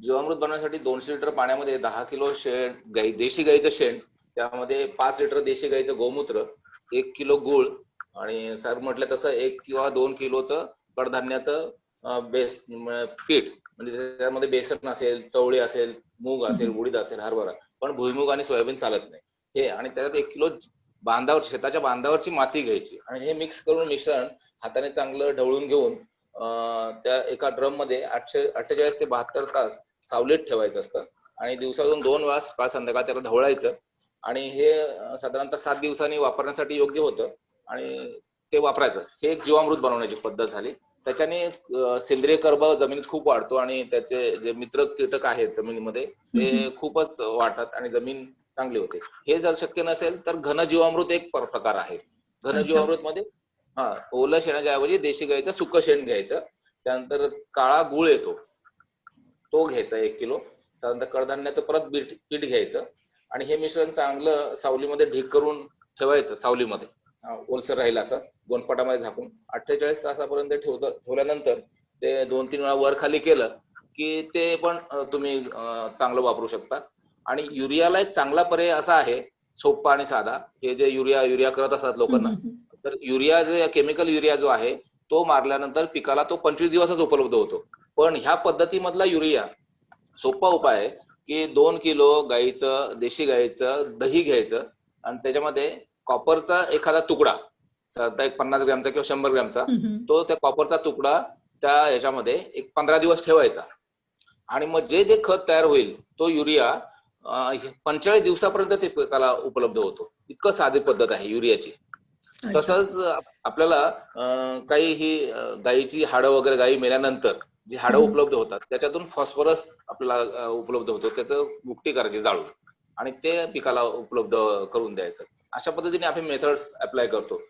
जीवामृत बनवण्यासाठी 200 लिटर पाण्यामध्ये 10 किलो शेण देशी गाईचं शेण, त्यामध्ये 5 लिटर देशी गाईचं गोमूत्र, 1 किलो गूळ आणि सर म्हटलं तसं 1 किंवा 2 किलोचं कडधान्याचं पीठ, म्हणजे त्यामध्ये बेसन असेल, चवळी असेल, मूग असेल, उडीद असेल, हरभरा, पण भुईमूग आणि सोयाबीन चालत नाही हे. आणि त्याच्यात 1 किलो बांधावर, शेताच्या बांधावरची माती घ्यायची आणि हे मिक्स करून मिश्रण हाताने चांगलं ढवळून घेऊन त्या एका ड्रम मध्ये 48 ते 72 तास सावलीत ठेवायचं असतं. आणि दिवसातून 2 वेळा सकाळ संध्याकाळ त्याला ढवळायचं. आणि हे साधारणतः 7 दिवसांनी वापरण्यासाठी योग्य होतं आणि ते वापरायचं. हे एक जीवामृत बनवण्याची पद्धत झाली. त्याच्याने सेंद्रिय कर्ब जमिनीत खूप वाढतो आणि त्याचे जे मित्र कीटक आहेत जमिनीमध्ये ते खूपच वाढतात आणि जमीन चांगली होते. हे जर शक्य नसेल तर घन जीवामृत एक प्रकार आहे. घन जीवामृत मध्ये ओलं शेणाच्या ऐवजी देशी गाईचं सुकं शेण घ्यायचं. त्यानंतर काळा गुळ येतो तो घ्यायचा 1 किलो. साधारणतः कडधान्याचं परत पीठ घ्यायचं आणि हे मिश्रण चांगलं सावलीमध्ये ढीग करून ठेवायचं. सावलीमध्ये ओलसर राहील असं गोनपाटामध्ये झाकून 48 तासापर्यंत ठेवल्यानंतर ते 2-3 वेळा वर खाली केलं की ते पण तुम्ही चांगलं वापरू शकता. आणि युरियाला एक चांगला पर्याय असा आहे, सोप्पा आणि साधा. हे जे युरिया करत असतात लोकांना, तर युरिया जे केमिकल युरिया जो आहे तो मारल्यानंतर पिकाला तो 25 दिवसच उपलब्ध होतो. पण ह्या पद्धतीमधला युरिया सोपा उपाय आहे की 2 किलो गाईचं, देशी गाईचं दही घ्यायचं आणि त्याच्यामध्ये कॉपरचा एखादा तुकडा, साधारणतः एक 50 ग्रॅमचा किंवा 100 ग्रॅमचा, तो त्या कॉपरचा तुकडा त्या ह्याच्यामध्ये एक 15 दिवस ठेवायचा. आणि मग जे ते खत तयार होईल तो युरिया 45 दिवसापर्यंत ते पिकाला उपलब्ध होतो. इतकं साधी पद्धत आहे युरियाची. तसंच आपल्याला काही ही गायीची हाडं वगैरे, गायी मेल्यानंतर जी हाडं उपलब्ध होतात त्याच्यातून फॉस्फरस आपल्याला उपलब्ध होतो. त्याचं भुकटी करायची जाळून आणि ते पिकाला उपलब्ध करून द्यायचं. अशा पद्धतीने आपण मेथड्स अप्लाय करतो.